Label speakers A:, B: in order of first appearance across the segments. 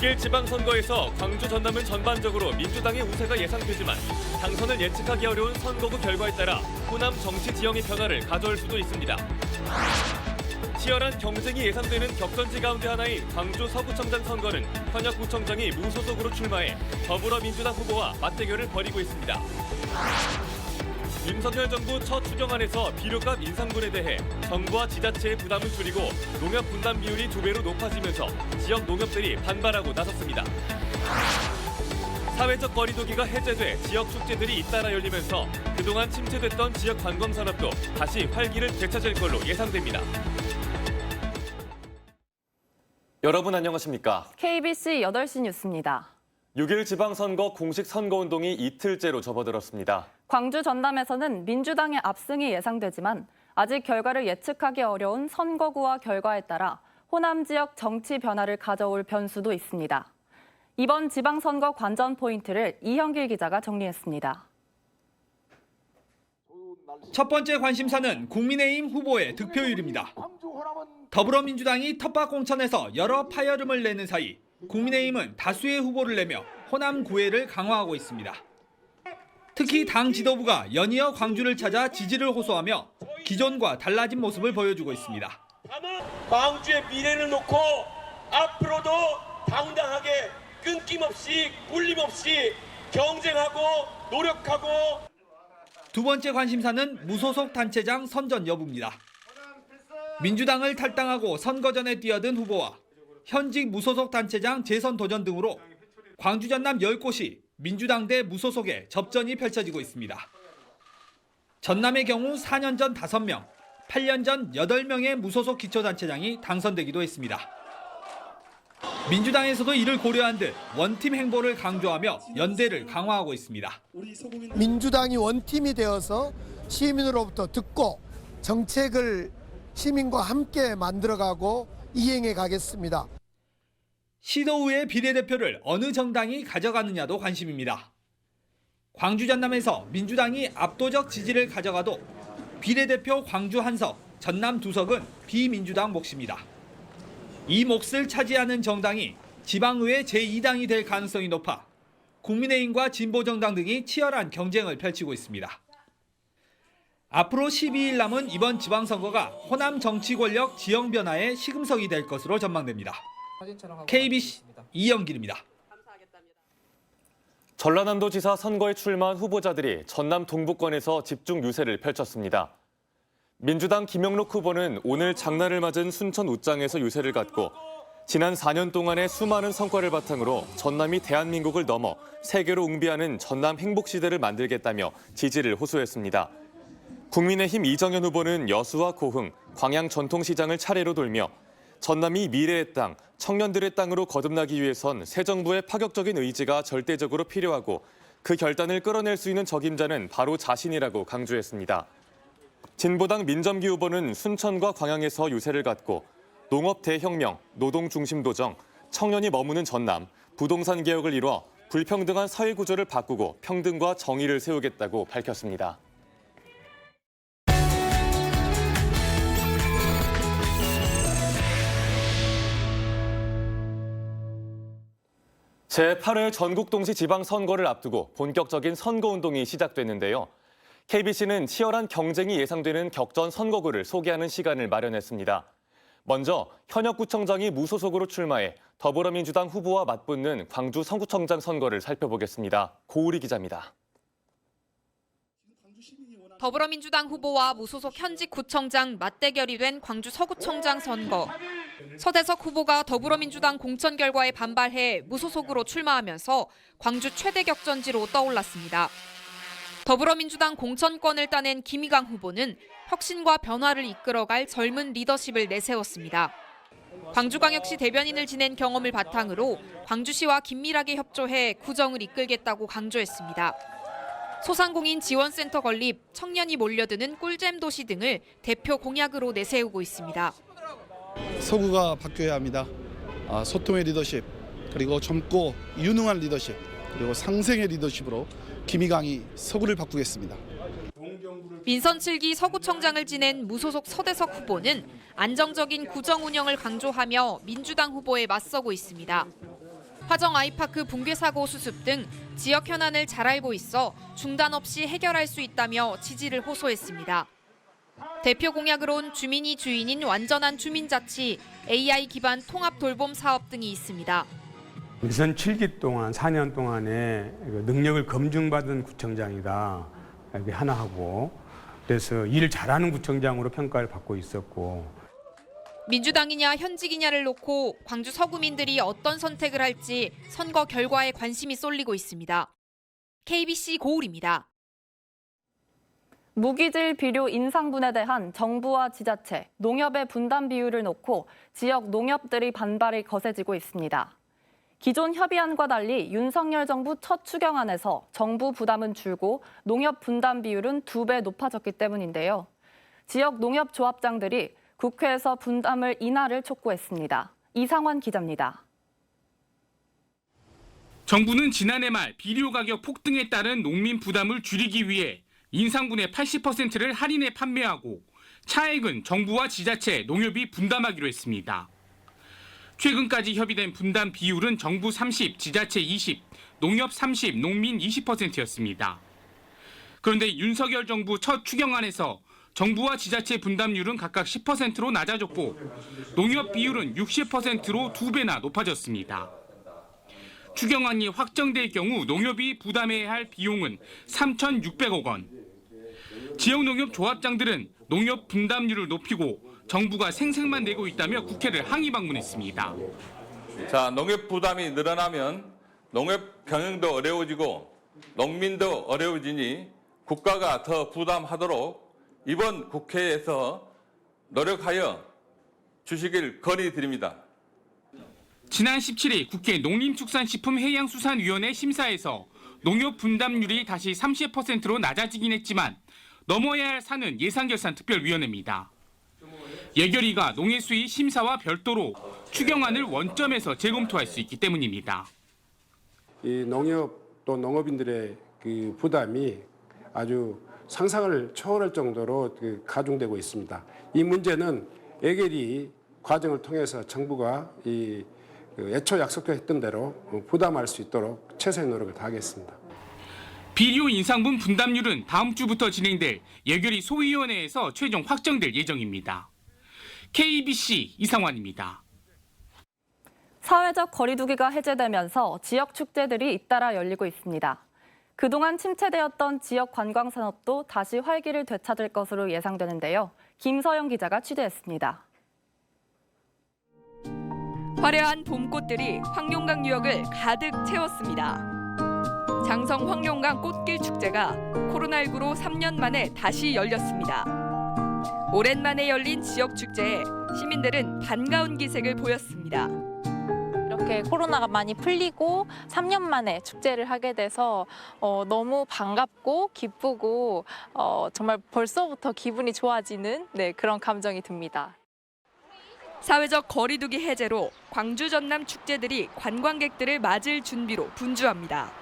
A: 6일 지방선거에서 광주 전남은 전반적으로 민주당의 우세가 예상되지만 당선을 예측하기 어려운 선거구 결과에 따라 호남 정치 지형의 변화를 가져올 수도 있습니다. 치열한 경쟁이 예상되는 격전지 가운데 하나인 광주 서구청장 선거는 현역 구청장이 무소속으로 출마해 더불어민주당 후보와 맞대결을 벌이고 있습니다. 윤석열 정부 첫 추경안에서 비료값 인상분에 대해 정부와 지자체의 부담을 줄이고 농협 분담 비율이 2배로 높아지면서 지역 농협들이 반발하고 나섰습니다. 사회적 거리두기가 해제돼 지역 축제들이 잇따라 열리면서 그동안 침체됐던 지역 관광산업도 다시 활기를 되찾을 걸로 예상됩니다. 여러분 안녕하십니까?
B: KBC 8시 뉴스입니다.
A: 6일 지방선거 공식 선거운동이 이틀째로 접어들었습니다.
B: 광주 전남에서는 민주당의 압승이 예상되지만 아직 결과를 예측하기 어려운 선거구와 결과에 따라 호남 지역 정치 변화를 가져올 변수도 있습니다. 이번 지방선거 관전 포인트를 이형길 기자가 정리했습니다.
C: 첫 번째 관심사는 국민의힘 후보의 득표율입니다. 더불어민주당이 텃밭 공천에서 여러 파열음을 내는 사이 국민의힘은 다수의 후보를 내며 호남 구애를 강화하고 있습니다. 특히 당 지도부가 연이어 광주를 찾아 지지를 호소하며 기존과 달라진 모습을 보여주고 있습니다.
D: 광주의 미래를 놓고 앞으로도 당당하게 끊김없이 꿀림없이 경쟁하고 노력하고.
C: 두 번째 관심사는 무소속 단체장 선전 여부입니다. 민주당을 탈당하고 선거 전에 뛰어든 후보와 현직 무소속 단체장 재선 도전 등으로 광주 전남 10곳이 민주당 대 무소속의 접전이 펼쳐지고 있습니다. 전남의 경우 4년 전 5명, 8년 전 8명의 무소속 기초단체장이 당선되기도 했습니다. 민주당에서도 이를 고려한 듯 원팀 행보를 강조하며 연대를 강화하고 있습니다.
E: 민주당이 원팀이 되어서 시민으로부터 듣고 정책을 시민과 함께 만들어가고 이행해 가겠습니다.
C: 시도 후의 비례대표를 어느 정당이 가져가느냐도 관심입니다. 광주 전남에서 민주당이 압도적 지지를 가져가도 비례대표 광주 1석, 전남 2석은 비민주당 몫입니다. 이 몫을 차지하는 정당이 지방의회 제2당이 될 가능성이 높아 국민의힘과 진보정당 등이 치열한 경쟁을 펼치고 있습니다. 앞으로 12일 남은 이번 지방선거가 호남 정치 권력 지형 변화의 시금석이 될 것으로 전망됩니다. KBC 이영길입니다.
A: 전라남도지사 선거에 출마한 후보자들이 전남 동부권에서 집중 유세를 펼쳤습니다. 민주당 김영록 후보는 오늘 장날을 맞은 순천 웃장에서 유세를 갖고 지난 4년 동안의 수많은 성과를 바탕으로 전남이 대한민국을 넘어 세계로 웅비하는 전남 행복시대를 만들겠다며 지지를 호소했습니다. 국민의힘 이정현 후보는 여수와 고흥, 광양 전통시장을 차례로 돌며 전남이 미래의 땅, 청년들의 땅으로 거듭나기 위해선 새 정부의 파격적인 의지가 절대적으로 필요하고 그 결단을 끌어낼 수 있는 적임자는 바로 자신이라고 강조했습니다. 진보당 민점기 후보는 순천과 광양에서 유세를 갖고 농업 대혁명, 노동 중심 도정, 청년이 머무는 전남, 부동산 개혁을 이뤄 불평등한 사회 구조를 바꾸고 평등과 정의를 세우겠다고 밝혔습니다. 제8회 전국동시 지방선거를 앞두고 본격적인 선거운동이 시작됐는데요. KBC는 치열한 경쟁이 예상되는 격전 선거구를 소개하는 시간을 마련했습니다. 먼저 현역 구청장이 무소속으로 출마해 더불어민주당 후보와 맞붙는 광주 서구청장 선거를 살펴보겠습니다. 고우리 기자입니다.
F: 더불어민주당 후보와 무소속 현직 구청장 맞대결이 된 광주 서구청장 선거. 서대석 후보가 더불어민주당 공천 결과에 반발해 무소속으로 출마하면서 광주 최대 격전지로 떠올랐습니다. 더불어민주당 공천권을 따낸 김희강 후보는 혁신과 변화를 이끌어갈 젊은 리더십을 내세웠습니다. 광주광역시 대변인을 지낸 경험을 바탕으로 광주시와 긴밀하게 협조해 구정을 이끌겠다고 강조했습니다. 소상공인 지원센터 건립, 청년이 몰려드는 꿀잼 도시 등을 대표 공약으로 내세우고 있습니다.
G: 서구가 바뀌어야 합니다. 소통의 리더십, 그리고 젊고 유능한 리더십, 그리고 상생의 리더십으로 김희강이 서구를 바꾸겠습니다.
F: 민선 7기 서구청장을 지낸 무소속 서대석 후보는 안정적인 구정 운영을 강조하며 민주당 후보에 맞서고 있습니다. 화정 아이파크 붕괴 사고 수습 등 지역 현안을 잘 알고 있어 중단 없이 해결할 수 있다며 지지를 호소했습니다. 대표 공약으론 주민이 주인인 완전한 주민자치, AI 기반 통합 돌봄 사업 등이 있습니다.
H: 우선 7기 동안 4년 동안의 능력을 검증받은 구청장이다. 이게 하나 하고 그래서 일 잘하는 구청장으로 평가를 받고 있었고
F: 민주당이냐 현직이냐를 놓고 광주 서구민들이 어떤 선택을 할지 선거 결과에 관심이 쏠리고 있습니다. KBC 고울입니다.
B: 무기질 비료 인상분에 대한 정부와 지자체, 농협의 분담 비율을 놓고 지역 농협들이 반발이 거세지고 있습니다. 기존 협의안과 달리 윤석열 정부 첫 추경안에서 정부 부담은 줄고 농협 분담 비율은 2배 높아졌기 때문인데요. 지역 농협 조합장들이 국회에서 분담을 인하를 촉구했습니다. 이상환 기자입니다.
I: 정부는 지난해 말 비료 가격 폭등에 따른 농민 부담을 줄이기 위해 인상분의 80%를 할인해 판매하고 차액은 정부와 지자체, 농협이 분담하기로 했습니다. 최근까지 협의된 분담 비율은 정부 30, 지자체 20, 농협 30, 농민 20%였습니다. 그런데 윤석열 정부 첫 추경안에서 정부와 지자체 분담률은 각각 10%로 낮아졌고 농협 비율은 60%로 2배나 높아졌습니다. 추경안이 확정될 경우 농협이 부담해야 할 비용은 3,600억 원. 지역 농협 조합장들은 농협 분담률을 높이고 정부가 생색만 내고 있다며 국회를 항의 방문했습니다.
J: 자, 농협 부담이 늘어나면 농협 경영도 어려워지고 농민도 어려워지니 국가가 더 부담하도록 이번 국회에서 노력하여 주시길 건의드립니다.
I: 지난 17일 국회 농림축산식품해양수산위원회 심사에서 농협 분담률이 다시 30%로 낮아지긴 했지만 넘어야 할 산은 예산결산특별위원회입니다. 예결위가 농해수위 심사와 별도로 추경안을 원점에서 재검토할 수 있기 때문입니다.
K: 이 농협 또 농업인들의 그 부담이 아주 상상을 초월할 정도로 가중되고 있습니다. 이 문제는 예결위 과정을 통해서 정부가 애초 약속했던 대로 부담할 수 있도록 최선의 노력을 다하겠습니다.
I: 비료 인상분 분담률은 다음 주부터 진행될 예결위 소위원회에서 최종 확정될 예정입니다. KBC 이상환입니다.
B: 사회적 거리두기가 해제되면서 지역 축제들이 잇따라 열리고 있습니다. 그동안 침체되었던 지역 관광 산업도 다시 활기를 되찾을 것으로 예상되는데요. 김서영 기자가 취재했습니다.
L: 화려한 봄꽃들이 황룡강 유역을 가득 채웠습니다. 장성 황룡강 꽃길 축제가 코로나19로 3년 만에 다시 열렸습니다. 오랜만에 열린 지역 축제에 시민들은 반가운 기색을 보였습니다.
M: 이렇게 코로나가 많이 풀리고 3년 만에 축제를 하게 돼서 너무 반갑고 기쁘고 정말 벌써부터 기분이 좋아지는 그런 감정이 듭니다.
L: 사회적 거리두기 해제로 광주 전남 축제들이 관광객들을 맞을 준비로 분주합니다.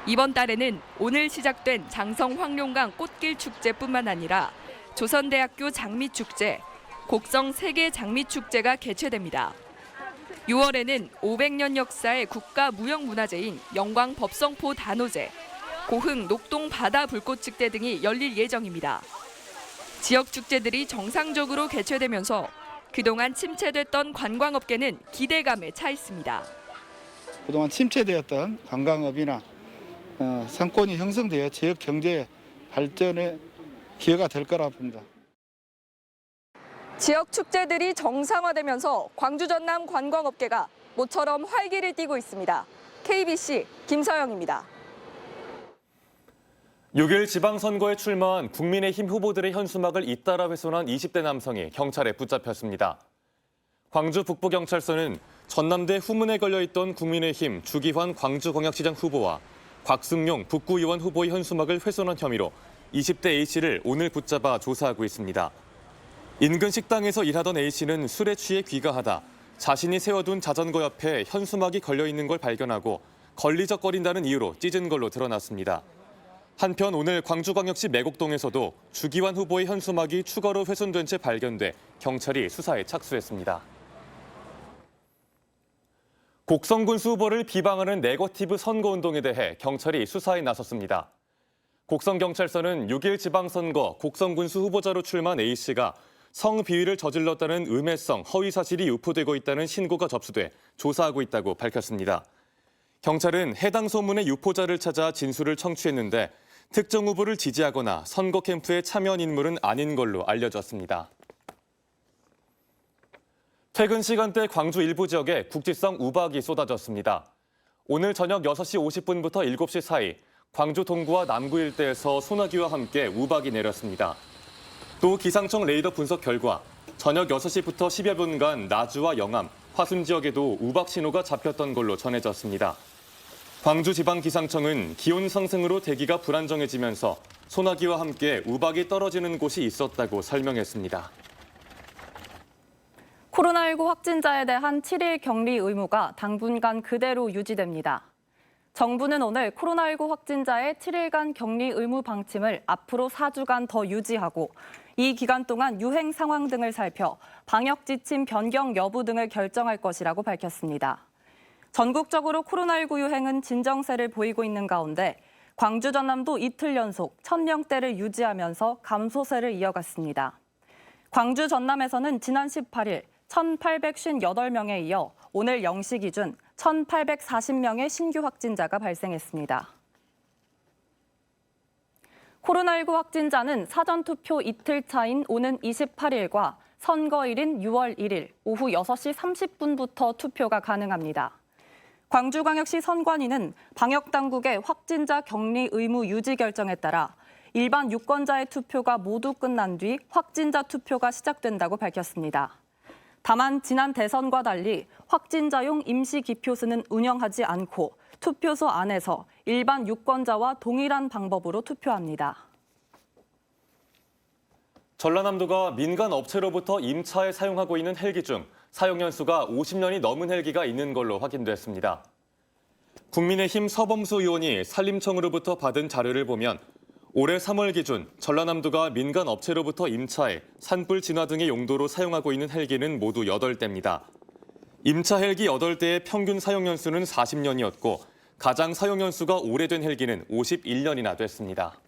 L: 이번 달에는 오늘 시작된 장성 황룡강 꽃길 축제뿐만 아니라 조선대학교 장미축제, 곡성 세계 장미축제가 개최됩니다. 6월에는 500년 역사의 국가무형문화재인 영광 법성포 단오제, 고흥 녹동 바다 불꽃축제 등이 열릴 예정입니다. 지역 축제들이 정상적으로 개최되면서 그동안 침체됐던 관광업계는 기대감에 차 있습니다.
G: 그동안 침체되었던 관광업이나 상권이 형성되어 지역 경제 발전에 기여가 될 거라 봅니다.
L: 지역 축제들이 정상화되면서 광주 전남 관광업계가 모처럼 활기를 띠고 있습니다. KBC 김서영입니다.
A: 6일 지방선거에 출마한 국민의힘 후보들의 현수막을 잇따라 훼손한 20대 남성이 경찰에 붙잡혔습니다. 광주 북부경찰서는 전남대 후문에 걸려있던 국민의힘 주기환 광주광역시장 후보와 곽승용 북구의원 후보의 현수막을 훼손한 혐의로 20대 A씨를 오늘 붙잡아 조사하고 있습니다. 인근 식당에서 일하던 A씨는 술에 취해 귀가하다 자신이 세워둔 자전거 옆에 현수막이 걸려있는 걸 발견하고 걸리적거린다는 이유로 찢은 걸로 드러났습니다. 한편 오늘 광주광역시 매곡동에서도 주기환 후보의 현수막이 추가로 훼손된 채 발견돼 경찰이 수사에 착수했습니다. 곡성군수 후보를 비방하는 네거티브 선거운동에 대해 경찰이 수사에 나섰습니다. 곡성경찰서는 6일 지방선거 곡성군수 후보자로 출마한 A씨가 성비위를 저질렀다는 음해성 허위 사실이 유포되고 있다는 신고가 접수돼 조사하고 있다고 밝혔습니다. 경찰은 해당 소문의 유포자를 찾아 진술을 청취했는데 특정 후보를 지지하거나 선거 캠프에 참여한 인물은 아닌 걸로 알려졌습니다. 퇴근 시간대 광주 일부 지역에 국지성 우박이 쏟아졌습니다. 오늘 저녁 6시 50분부터 7시 사이 광주 동구와 남구 일대에서 소나기와 함께 우박이 내렸습니다. 또 기상청 레이더 분석 결과 저녁 6시부터 10여 분간 나주와 영암, 화순 지역에도 우박 신호가 잡혔던 걸로 전해졌습니다. 광주지방기상청은 기온 상승으로 대기가 불안정해지면서 소나기와 함께 우박이 떨어지는 곳이 있었다고 설명했습니다.
B: 코로나19 확진자에 대한 7일 격리 의무가 당분간 그대로 유지됩니다. 정부는 오늘 코로나19 확진자의 7일간 격리 의무 방침을 앞으로 4주간 더 유지하고 이 기간 동안 유행 상황 등을 살펴 방역 지침 변경 여부 등을 결정할 것이라고 밝혔습니다. 전국적으로 코로나19 유행은 진정세를 보이고 있는 가운데 광주 전남도 이틀 연속 1,000명대를 유지하면서 감소세를 이어갔습니다. 광주 전남에서는 지난 18일 1,858명에 이어 오늘 0시 기준 1,840명의 신규 확진자가 발생했습니다. 코로나19 확진자는 사전투표 이틀 차인 오는 28일과 선거일인 6월 1일 오후 6시 30분부터 투표가 가능합니다. 광주광역시 선관위는 방역당국의 확진자 격리 의무 유지 결정에 따라 일반 유권자의 투표가 모두 끝난 뒤 확진자 투표가 시작된다고 밝혔습니다. 다만 지난 대선과 달리 확진자용 임시 기표소는 운영하지 않고 투표소 안에서 일반 유권자와 동일한 방법으로 투표합니다.
A: 전라남도가 민간 업체로부터 임차에 사용하고 있는 헬기 중 사용 연수가 50년이 넘은 헬기가 있는 걸로 확인됐습니다. 국민의힘 서범수 의원이 산림청으로부터 받은 자료를 보면 올해 3월 기준 전라남도가 민간 업체로부터 임차해 산불 진화 등의 용도로 사용하고 있는 헬기는 모두 8대입니다. 임차 헬기 8대의 평균 사용 연수는 40년이었고 가장 사용 연수가 오래된 헬기는 51년이나 됐습니다.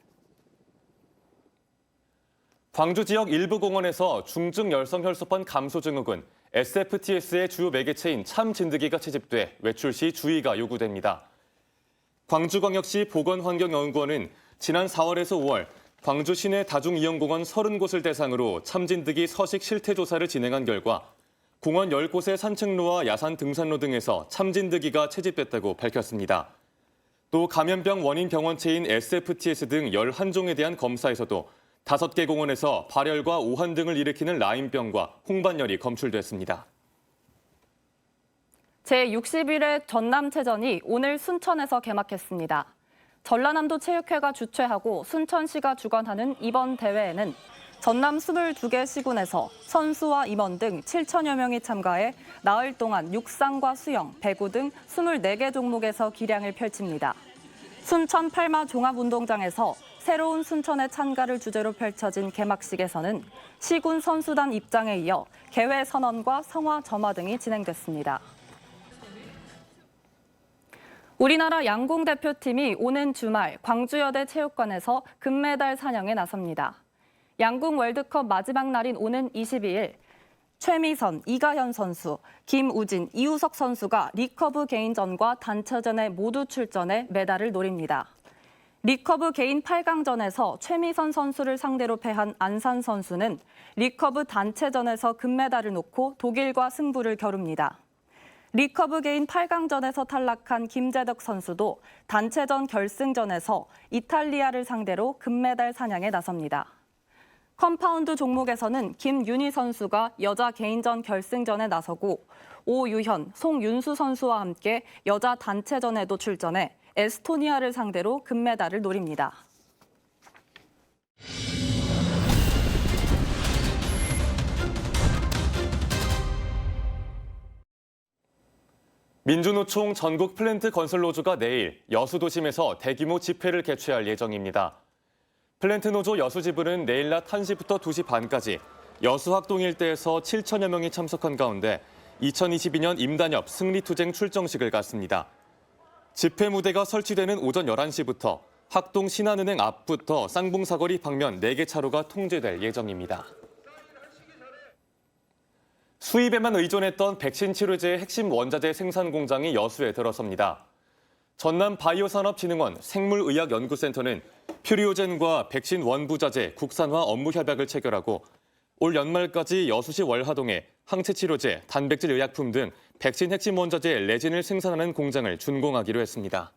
A: 광주 지역 일부 공원에서 중증 열성 혈소판 감소 증후군 SFTS의 주요 매개체인 참진드기가 채집돼 외출 시 주의가 요구됩니다. 광주광역시 보건환경연구원은 지난 4월에서 5월 광주 시내 다중이용공원 30곳을 대상으로 참진드기 서식 실태 조사를 진행한 결과 공원 10곳의 산책로와 야산 등산로 등에서 참진드기가 채집됐다고 밝혔습니다. 또 감염병 원인 병원체인 SFTS 등 11종에 대한 검사에서도 5개 공원에서 발열과 오한 등을 일으키는 라임병과 홍반열이 검출됐습니다.
B: 제61회 전남체전이 오늘 순천에서 개막했습니다. 전라남도 체육회가 주최하고 순천시가 주관하는 이번 대회에는 전남 22개 시군에서 선수와 임원 등 7천여 명이 참가해 나흘 동안 육상과 수영, 배구 등 24개 종목에서 기량을 펼칩니다. 순천 팔마 종합운동장에서 새로운 순천의 찬가를 주제로 펼쳐진 개막식에서는 시군 선수단 입장에 이어 개회 선언과 성화 점화 등이 진행됐습니다. 우리나라 양궁 대표팀이 오는 주말 광주여대 체육관에서 금메달 사냥에 나섭니다. 양궁 월드컵 마지막 날인 오는 22일 최미선, 이가현 선수, 김우진, 이우석 선수가 리커브 개인전과 단체전에 모두 출전해 메달을 노립니다. 리커브 개인 8강전에서 최미선 선수를 상대로 패한 안산 선수는 리커브 단체전에서 금메달을 놓고 독일과 승부를 겨룹니다. 리커브 개인 8강전에서 탈락한 김재덕 선수도 단체전 결승전에서 이탈리아를 상대로 금메달 사냥에 나섭니다. 컴파운드 종목에서는 김윤희 선수가 여자 개인전 결승전에 나서고 오유현, 송윤수 선수와 함께 여자 단체전에도 출전해 에스토니아를 상대로 금메달을 노립니다.
A: 민주노총 전국 플랜트 건설 노조가 내일 여수도심에서 대규모 집회를 개최할 예정입니다. 플랜트 노조 여수지부는 내일 낮 1시부터 2시 반까지 여수학동 일대에서 7천여 명이 참석한 가운데 2022년 임단협 승리투쟁 출정식을 갖습니다. 집회 무대가 설치되는 오전 11시부터 학동 신한은행 앞부터 쌍봉사거리 방면 4개 차로가 통제될 예정입니다. 수입에만 의존했던 백신 치료제의 핵심 원자재 생산 공장이 여수에 들어섭니다. 전남 바이오산업진흥원 생물의학연구센터는 퓨리오젠과 백신 원부자재 국산화 업무 협약을 체결하고 올 연말까지 여수시 월하동에 항체치료제, 단백질 의약품 등 백신 핵심 원자재 레진을 생산하는 공장을 준공하기로 했습니다.